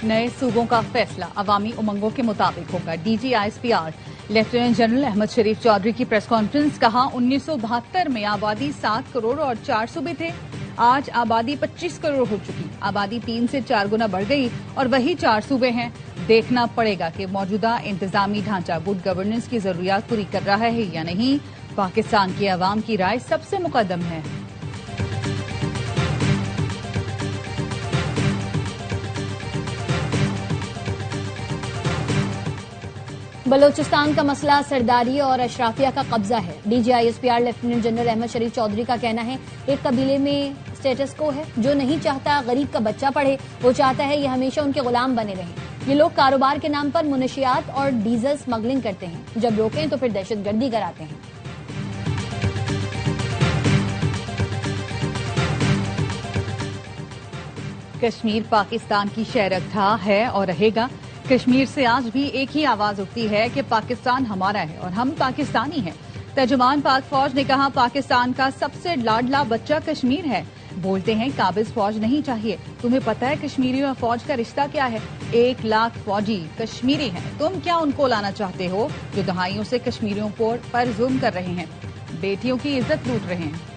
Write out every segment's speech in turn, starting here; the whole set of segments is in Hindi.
नए सूबों का फैसला अवामी उमंगों के मुताबिक होगा। DG ISPR lieutenant general Ahmed Sharif Chaudhry की प्रेस कॉन्फ्रेंस। कहा 1972 में आबादी 7 करोड़ और 4 सूबे थे। आज आबादी 25 करोड़ हो चुकी। आबादी 3 से 4 गुना बढ़ गई और वही 4 सूबे हैं। देखना पड़ेगा कि मौजूदा इंतजामी ढांचा गुड गवर्नेंस की जरूरियात पूरी कर रहा है या नहीं। पाकिस्तान की आवाम की राय सबसे मुकद्दम है। बलोचिस्तान का मसला सरदारी और अशराफिया का कब्जा है। DG ISPR lieutenant general Ahmed Sharif Chaudhry का कहना है एक कबीले में स्टेटस को है जो नहीं चाहता गरीब का बच्चा पढ़े, वो चाहता है ये हमेशा उनके गुलाम बने रहें। ये लोग कारोबार के नाम पर मुनशियात और डीजल स्मगलिंग करते हैं, जब रोकें तो फिर दहशतगर्दी कराते हैं। कश्मीर पाकिस्तान की शहरतगाह है और रहेगा। कश्मीर से आज भी एक ही आवाज उठती है कि पाकिस्तान हमारा है और हम पाकिस्तानी हैं। तर्जुमान पाक फौज ने कहा पाकिस्तान का सबसे लाडला बच्चा कश्मीर है। बोलते हैं काबिज फौज नहीं चाहिए। तुम्हें पता है कश्मीरियों और फौज का रिश्ता क्या है? 1 लाख फौजी कश्मीरी हैं। तुम क्या उनको लाना चाहते हो जो दहाइयों से कश्मीरियों पर जुल्म कर रहे हैं, बेटियों की इज्जत लूट रहे हैं।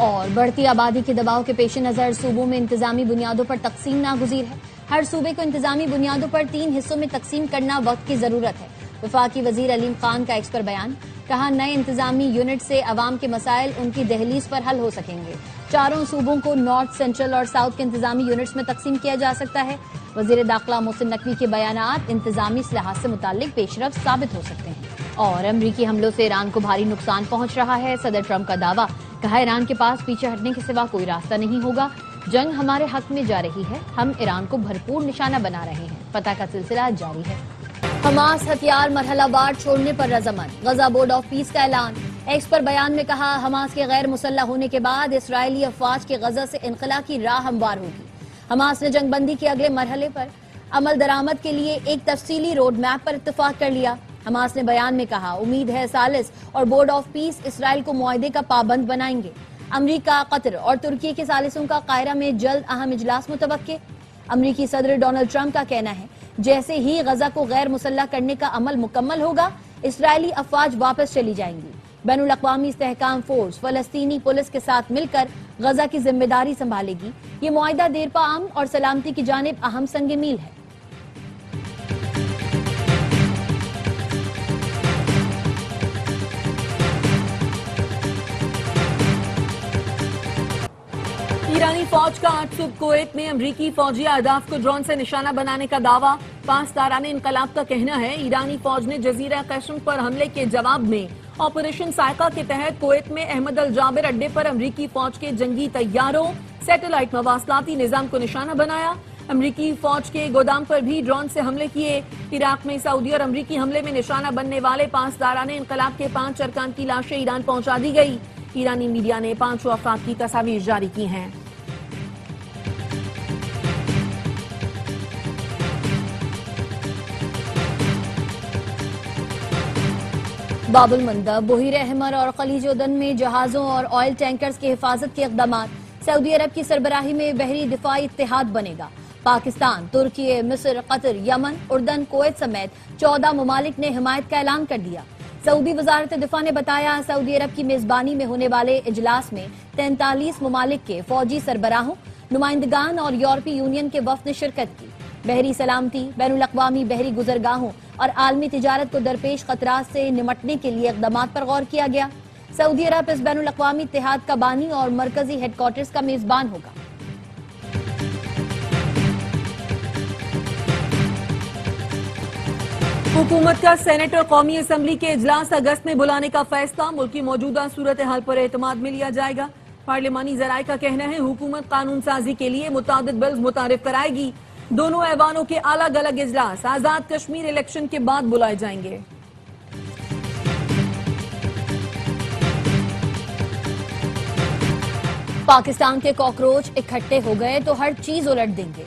और बढ़ती आबादी के दबाव के पेश नजर सूबों में इंतजामी बुनियादों पर तकसीम नागुज़ीर है। हर सूबे को इंतजामी बुनियादों पर 3 हिस्सों में तकसीम करना वक्त की जरूरत है। वफाकी वजीर अलीम खान का एक्स पर बयान। कहा नए इंतजामी यूनिट से अवाम के मसाइल उनकी दहलीज पर हल हो सकेंगे। चारों सूबों को नॉर्थ, सेंट्रल और साउथ के इंतजामी यूनिट्स में तकसीम किया जा सकता है। वजीर दाखिला मोहसिन नकवी के बयानात इंतजामी इस्लाहात से मुताल्लिक पेशरफ साबित हो सकते हैं। और अमरीकी हमलों से ईरान को भारी नुकसान पहुंच रहा है। सदर ट्रंप का दावा। कहा ईरान के पास पीछे हटने के सिवा कोई रास्ता नहीं होगा। जंग हमारे हक में जा रही है, हम ईरान को भरपूर निशाना बना रहे हैं। पता का सिलसिला जारी है। हमास हथियार मरहलावार छोड़ने पर रजामंद। गजा बोर्ड ऑफ पीस का ऐलान। एक्स पर बयान में कहा हमास के गैर मुसल्लह होने के बाद इसराइली अफवाज के गजा से इनखला की राह हमवार होगी। हमास ने जंगबंदी के अगले मरहले पर अमल दरामद के लिए एक तफसीली रोड मैप पर इत्तेफाक कर लिया। हमास ने बयान में कहा उम्मीद है सालिस और बोर्ड ऑफ पीस इसराइल को मुआहदे का पाबंद बनाएंगे। अमरीका, कतर और तुर्की के सालिसों का कायरा में जल्द अहम इजलास मुतवक्के। अमरीकी सदर डोनाल्ड ट्रंप का कहना है जैसे ही गजा को गैर मुसल्लह करने का अमल मुकम्मल होगा इसराइली अफवाज वापस चली जाएंगी। बैनुल अक़वामी इस्तेहकाम फोर्स फलस्तीनी पुलिस के साथ मिलकर गजा की जिम्मेदारी संभालेगी। ये मुआहदा देरपा अमन और सलामती की जानिब अहम संग मील है। ईरानी फौज का आज सुबह कुवैत में अमरीकी फौजी अहदाफ को ड्रोन से निशाना बनाने का दावा। पासदाराने इनकलाब का कहना है ईरानी फौज ने जजीरा कश्म पर हमले के जवाब में ऑपरेशन साइका के तहत कुवैत में अहमद अल जाबिर अड्डे पर अमरीकी फौज के जंगी तैयारों, सैटेलाइट मवासलाती निजाम को निशाना बनाया। अमरीकी फौज के गोदाम पर भी ड्रोन से हमले किए। इराक में सऊदी और अमरीकी हमले में निशाना बनने वाले पासदाराने इनकलाब के 5 अरकान की लाशें ईरान पहुंचा दी गई। ईरानी मीडिया ने 5 अफराद की तस्वीर जारी की हैं। बाबुल मंदब, बुहीर अहमर और खलीज उदन में जहाजों और ऑयल टैंकर्स की हिफाजत के इक़दाम। सऊदी अरब की सरबराही में बहरी दिफाई इत्तेहाद बनेगा। पाकिस्तान, तुर्की, मिस्र, कतर, यमन, उर्दन, कुवैत समेत 14 ममालिक ने हिमायत का ऐलान कर दिया। सऊदी वजारत दिफा ने बताया सऊदी अरब की मेजबानी में होने वाले इजलास में 43 ममालिक के फौजी सरबराहों, नुमाइंदगान और यूरोपीय यूनियन के वफ्द ने शिरकत की। बहरी सलामती, बैनुल अक़वामी बहरी गुजरगाहों और आलमी तिजारत को दरपेश खतरात से निमटने के लिए इक़दामात पर गौर किया गया। सऊदी अरब इस बैनुल अक़वामी इत्तेहाद का बानी और मरकजी हेडक्वार्टर्स का मेजबान होगा। हुकूमत का सेनेट और कौमी असम्बली के इजलास अगस्त में बुलाने का फैसला। मुल्क की मौजूदा सूरत हाल पर एतमाद में लिया जाएगा। पार्लिमानी जराये का कहना है हुकूमत कानून साजी के लिए मुतादिद बिल्स मुतारिफ कराएगी। दोनों ऐवानों के अलग अलग इजलास आजाद कश्मीर इलेक्शन के बाद बुलाए जाएंगे। पाकिस्तान के कॉकरोच इकट्ठे हो गए तो हर चीज उलट देंगे।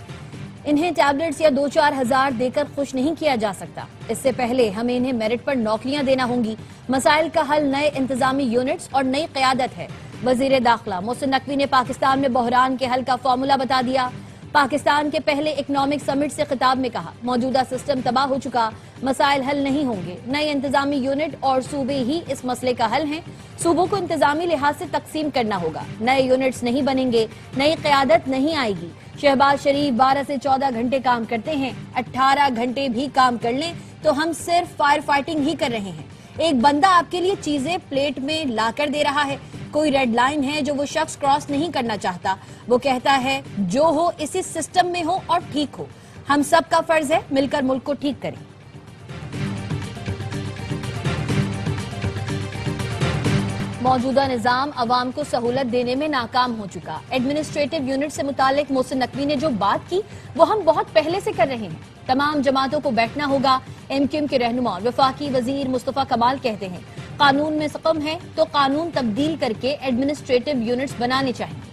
इन्हें टैबलेट्स या 2-4 हजार देकर खुश नहीं किया जा सकता। इससे पहले हमें इन्हें मेरिट पर नौकरियां देना होंगी। मसाइल का हल नए इंतजामी यूनिट्स और नई क़यादत है। वजीर दाखिला मोहसिन नकवी ने पाकिस्तान में बहरान के हल का फॉर्मूला बता दिया। पाकिस्तान के पहले इकोनॉमिक समिट से खिताब में कहा, मौजूदा सिस्टम तबाह हो चुका, मसाइल हल नहीं होंगे, नए इंतजामी यूनिट और सूबे ही इस मसले का हल हैं। सूबों को इंतजामी लिहाज से तकसीम करना होगा, नए यूनिट्स नहीं बनेंगे, नई क़यादत नहीं आएगी। शहबाज शरीफ 12 से 14 घंटे काम करते हैं, 18 घंटे भी काम कर लें तो हम सिर्फ फायर फाइटिंग ही कर रहे हैं। एक बंदा आपके लिए चीजें प्लेट में लाकर दे रहा है, कोई रेड लाइन है जो वो शख्स क्रॉस नहीं करना चाहता। वो कहता है जो हो इसी सिस्टम में हो और ठीक हो। हम सब का फर्ज है मिलकर मुल्क को ठीक करें। मौजूदा निजाम अवाम को सहूलत देने में नाकाम हो चुका। एडमिनिस्ट्रेटिव यूनिट से मुतालिक मोहसिन नकवी ने जो बात की वो हम बहुत पहले से कर रहे हैं। तमाम जमातों को बैठना होगा। एमक्यूएम के रहनुमा और वफाकी वजीर मुस्तफा कमाल कहते हैं कानून में सकम है तो कानून तब्दील करके एडमिनिस्ट्रेटिव यूनिट्स बनाने चाहिए।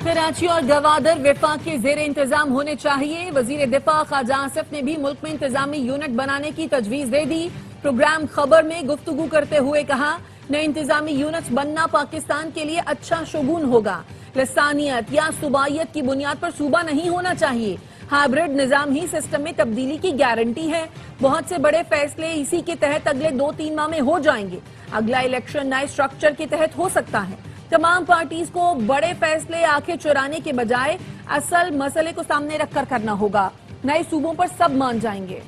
कराची और गवादर विफाक के जेर इंतजाम होने चाहिए। वजीर दिफा ख्वाजा आसिफ ने भी मुल्क में इंतजामी यूनिट बनाने की तजवीज दे दी। प्रोग्राम खबर में गुफ्तगू करते हुए कहा, नए इंतजामी यूनिट्स बनना पाकिस्तान के लिए अच्छा शगुन होगा। लसानियत या सूबाइयत की बुनियाद पर सूबा नहीं होना चाहिए। हाइब्रिड निजाम ही सिस्टम में तब्दीली की गारंटी है। बहुत से बड़े फैसले इसी के तहत अगले 2-3 माह में हो जाएंगे। अगला इलेक्शन नए स्ट्रक्चर के तहत हो सकता है। तमाम पार्टीज को बड़े फैसले आंखें चुराने के बजाय असल मसले को सामने रखकर करना होगा। नए सूबों पर सब मान जाएंगे।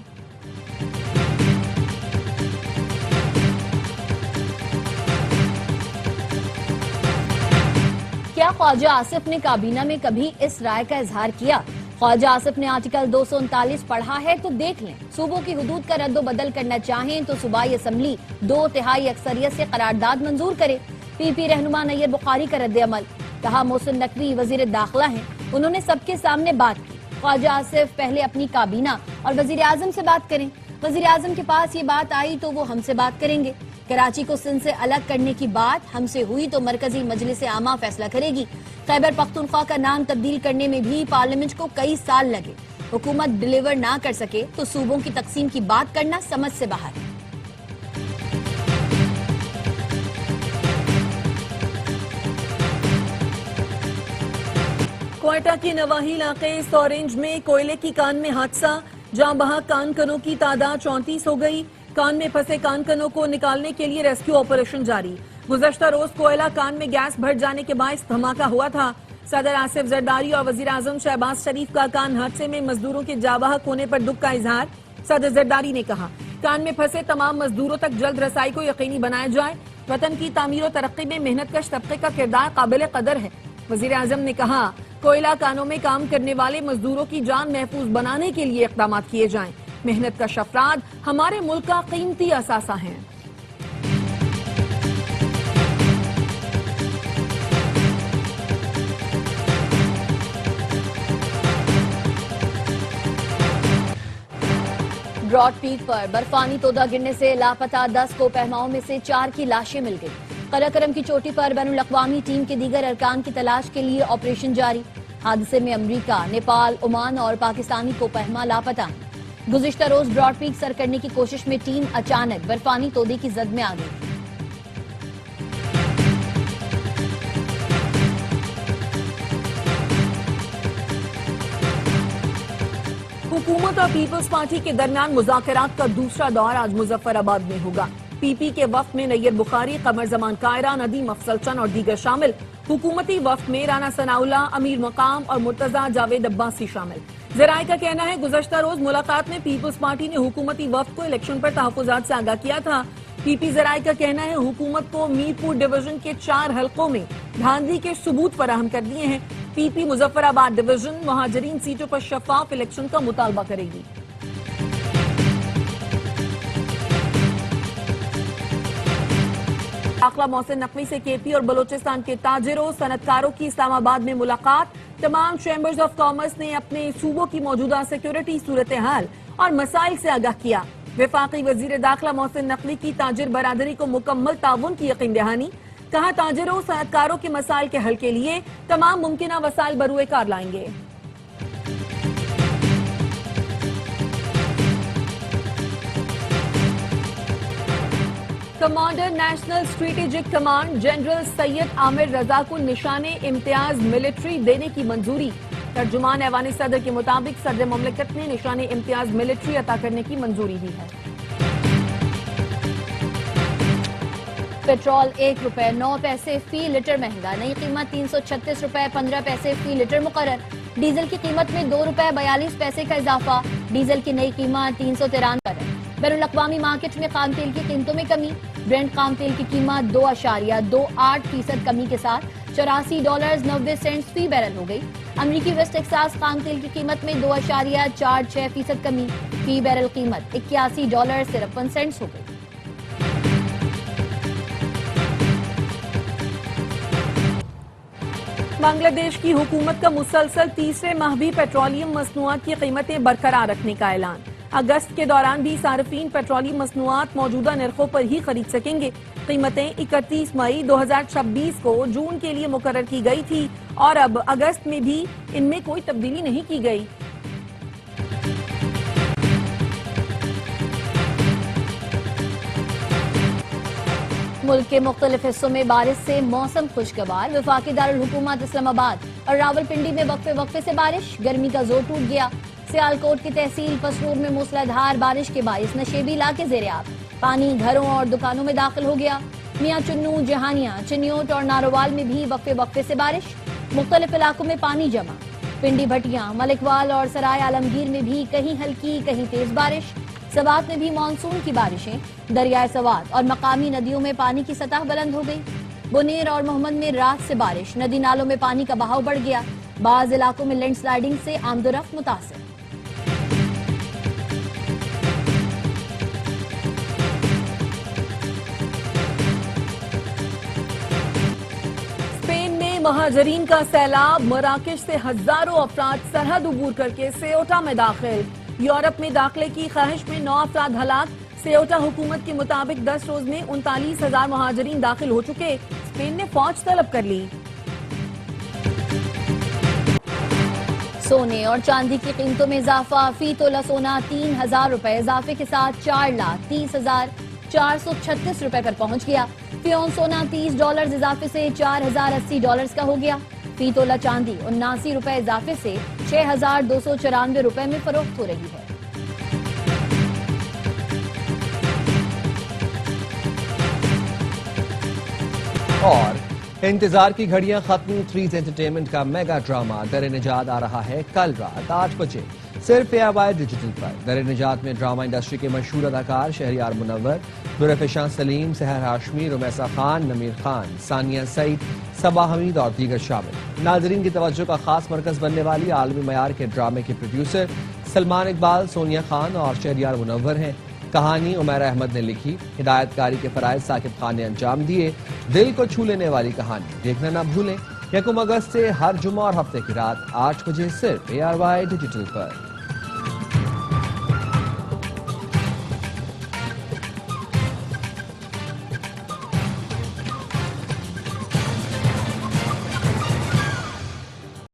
क्या ख्वाजा आसिफ ने काबीना में कभी इस राय का इजहार किया? ख्वाजा आसिफ ने आर्टिकल 239 पढ़ा है तो देख लें। सूबों की हुदूद का रद्द बदल करना चाहें तो सूबाई असम्बली 2/3 अक्सरियत से करारदाद मंजूर करे। पीपी रहनुमा नैयर बुखारी का रद्द अमल। कहा, मोहसिन नकवी वजीर दाखिला हैं, उन्होंने सबके सामने बात की। ख्वाजा आसिफ पहले अपनी काबीना और वजीर आजम से बात करें। वजीर आजम के पास ये बात आई तो वो हमसे बात करेंगे। कराची को सिंध से अलग करने की बात हमसे हुई तो मरकजी मजलिस आमा फैसला करेगी। खैबर पख्तूनख्वा का नाम तब्दील करने में भी पार्लियामेंट को कई साल लगे। हुकूमत डिलीवर ना कर सके तो सूबों की तकसीम की बात करना समझ से बाहर है। क्वेटा के नवाही इलाके सोरेंज में कोयले की कान में हादसा। जहां बहा कान कनों की तादाद 34 हो गई। कान में फंसे कान कनों को निकालने के लिए रेस्क्यू ऑपरेशन जारी। गुज़श्ता रोज कोयला कान में गैस भर जाने के बायस धमाका हुआ था। सदर आसिफ जरदारी और वजीर आजम शहबाज शरीफ का कान हादसे में मजदूरों के जाबाहक होने पर दुख का इजहार। सदर जरदारी ने कहा, कान में फंसे तमाम मजदूरों तक जल्द रसाई को यकीनी बनाया जाए। वतन की तामीर और तरक्की में मेहनतकश तबके का किरदार काबिल कदर है। वजीर आजम ने कहा, कोयला कानों में काम करने वाले मजदूरों की जान महफूज बनाने के लिए इक़दाम किए जाएं। मेहनत का अफराद हमारे मुल्क का कीमती असासा है। ब्रॉड पीक पर बर्फानी तोदा गिरने से लापता 10 कोपहमाओं में से 4 की लाशें मिल गई। कराकरम की चोटी पर बैनुल अक़वामी टीम के दीगर अरकान की तलाश के लिए ऑपरेशन जारी। हादसे में अमरीका, नेपाल, ओमान और पाकिस्तानी कोपहमा लापता हैं। गुज़िश्ता रोज ब्रॉड पीक सर करने की कोशिश में टीम अचानक बर्फानी तोदे की जद में आ गई। हुकूमत और पीपल्स पार्टी के दरमियान मुज़ाकरात का दूसरा दौर आज मुजफ्फराबाद में होगा। पीपी के वफ्द में नैयर बुखारी, कमर जमान कायरा, नदीम अफजल चंद और दीगर शामिल। हुकूमती वफ्द में राना सनाउल्ला, अमीर मकाम और मुर्तजा जावेद अब्बासी शामिल। जराये का कहना है, गुज़श्ता रोज मुलाकात में पीपल्स पार्टी ने हुकूमती वफ्द को इलेक्शन पर तहफ़्फ़ुज़ात से आगाह किया था। पीपी जराये का कहना है, हुकूमत को मीरपुर डिवीजन के 4 हलकों में धांधली के सबूत फराहम कर दिए हैं। पीपी मुजफ्फराबाद डिवीजन महाजरीन सीटों पर शफाफ इलेक्शन का मुतालबा करेगी। दाखिला मोहसिन नकवी से केपी और बलोचिस्तान के ताजिरों सनतकारों की इस्लामाबाद में मुलाकात। तमाम चैम्बर्स ऑफ कॉमर्स ने अपने सूबों की मौजूदा सिक्योरिटी सूरत हाल और मसाइल से आगाह किया। वफाकी वजीर दाखिला मोहसिन नकवी की ताजिर बरादरी को मुकम्मल ताउन की यकीन दहानी। कहा, ताजिरों सनतकारों के मसाइल के हल के लिए तमाम मुमकिन वसाइल बरूए कार लाएंगे। Commander national strategic command general Syed Amir Raza को निशाने इम्तियाज मिलिट्री देने की मंजूरी। तर्जुमान ऐवान सदर के मुताबिक सदर मुमलिकत ने निशाने इम्तियाज मिलिट्री अता करने की मंजूरी दी है। पेट्रोल ₹1.09 फी लीटर महंगा, नई कीमत ₹336.15 फी लीटर मुकर्रर। डीजल की कीमत में ₹2.42 का इजाफा, डीजल की नई कीमत 393 है। बैनुल-अक़वामी मार्केट में खाम तेल की कीमतों में कमी, ब्रेंट खाम तेल की कीमत 2.28% कमी के साथ $84.90 फी बैरल हो गई। अमरीकी वेस्ट टेक्सास खाम तेल की कीमत में 2.46% कमी, फी बैरल कीमत $81.53 हो गई। बांग्लादेश की हुकूमत का मुसलसल तीसरे माह भी पेट्रोलियम मसनूआत की कीमतें बरकरार रखने का ऐलान। अगस्त के दौरान भी सार्फिन पेट्रोलियम मसनूआत मौजूदा नरखों पर ही खरीद सकेंगे। कीमतें 31 मई 2026 को जून के लिए मुकर्रर की गई थी और अब अगस्त में भी इनमें कोई तब्दीली नहीं की गई। मुल्क के मुख्तलिफ हिस्सों में बारिश से मौसम खुशगवार। वफाकी दारुल हुकूमत इस्लामाबाद और रावलपिंडी में वक्फे वक्फे से बारिश, गर्मी का जोर टूट गया। सियालकोट की तहसील पसरूर में मूसलाधार बारिश के बाइस नशेबी इलाके ज़ेर-ए-आब, पानी घरों और दुकानों में दाखिल हो गया। मियां चुन्नू, जहानिया, चिन्योट और नारोवाल में भी वक्फे वक्फे से बारिश, मुख्तलिफ इलाकों में पानी जमा। पिंडी भटिया, मलिकवाल और सराय आलमगीर में भी कहीं हल्की कहीं तेज बारिश। सवात में भी मानसून की बारिशें, दरियाए सवात और मकामी नदियों में पानी की सतह बुलंद हो गई। बुनेर और मोहम्मद में रात से बारिश, नदी नालों में पानी का बहाव बढ़ गया। बाज इलाकों में लैंडस्लाइडिंग से आमदोरफ्त मुतासिर। स्पेन में महाजरीन का सैलाब, मराकेश से हजारों अफराद सरहद अबूर करके सेओटा में दाखिल। यूरोप में दाखिले की ख्वाहिश में 9 अफराद हलाक। सेओटा हुकूमत के मुताबिक 10 रोज में 39,000 महाजरीन दाखिल हो चुके। स्पेन ने फौज तलब कर ली। सोने और चांदी की कीमतों में इजाफा, फी तोला सोना ₹3,000 इजाफे के साथ $4,30,436 पर पहुंच गया। फी औंस सोना $30 इजाफे से $4,080 का हो गया। फी तोला चांदी ₹79 इजाफे से $6,294 में फरोख्त हो रही है। और इंतजार की घड़ियां खत्म, थ्रीज एंटरटेनमेंट का मेगा ड्रामा दर निजात आ रहा है कल रात 8 बजे सिर्फ AY डिजिटल पर। दर निजात में ड्रामा इंडस्ट्री के मशहूर अदाकार शहरियार मुनव्वर, दुरफिशां सलीम, सहर हाशमी, रुमैसा खान, नमीर खान, सानिया सईद, सबा हमीद और दीगर शामिल। नाजरीन की तवज्जो का खास मरकज बनने वाली आलमी मयार के ड्रामे के प्रोड्यूसर सलमान इकबाल, सोनिया खान और शहरियार मुनव्वर हैं। कहानी उमैरा अहमद ने लिखी, हिदायतकारी के फराइज साकिब खान ने अंजाम दिए। दिल को छू लेने वाली कहानी देखना ना भूलें। 1 अगस्त से हर जुमा और हफ्ते की रात 8 बजे सिर्फ ARY डिजिटल पर।